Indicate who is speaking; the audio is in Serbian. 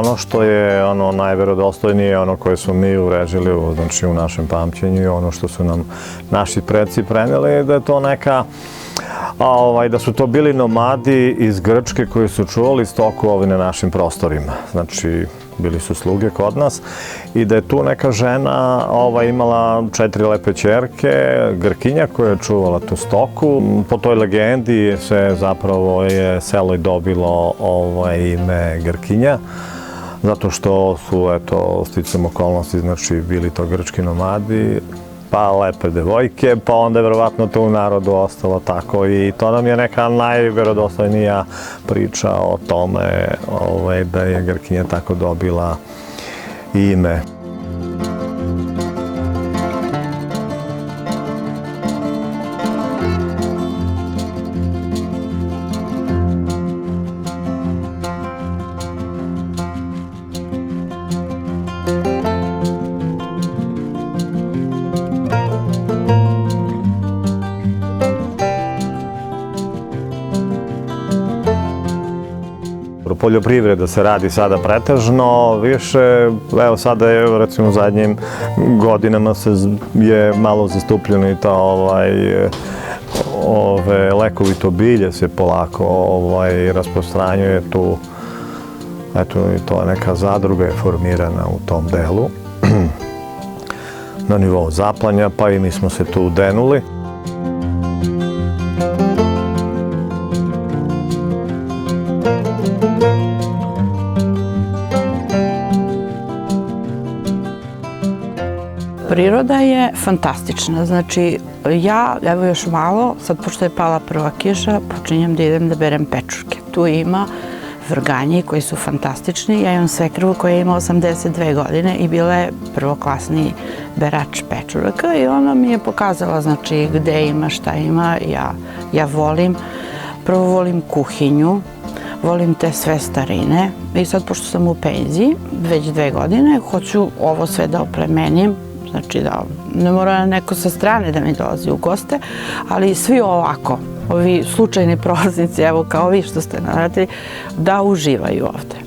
Speaker 1: ono što je najverodostojnije, ono koje smo mi uvrežili znači u našem pamćenju i ono što su nam naši preci preneli, da je to neka, da su to bili nomadi iz Grčke koji su čuvali stoku ovdje na našim prostorima. Znači, bili su sluge kod nas i da je tu neka žena imala 4 lepe ćerke, Grkinja koja je čuvala tu stoku. Po toj legendi se zapravo je selo i dobilo ime Grkinja, zato što su, eto, sticam okolnosti, znači bili to grčki nomadi, pa lepe devojke, pa onda je verovatno to u narodu ostalo tako i to nam je neka najverodostojnija priča o tome da je Grkinja tako dobila ime. Poljoprivreda se radi sada pretežno, više, evo sada je recimo u zadnjim godinama je malo zastupljeno i to lekovito bilje se polako rasprostranjuje tu, eto i to neka zadruga je formirana u tom delu na nivou Zaplanja, pa i mi smo se tu udenuli.
Speaker 2: Priroda je fantastična, znači evo još malo, sad pošto je pala prva kiša, počinjem da idem da berem pečurke. Tu ima vrganji koji su fantastični, ja imam svekrvu koja ima 82 godine i bila je prvoklasni berač pečuraka i ona mi je pokazala znači gde ima, šta ima, ja volim, prvo volim kuhinju, volim te sve starine i sad pošto sam u penziji, već 2 godine, hoću ovo sve da oplemenim. Znači da ne mora neko sa strane da mi dolazi u goste, ali svi ovako, ovi slučajni prolaznici, evo kao vi što ste naradili, da uživaju ovde.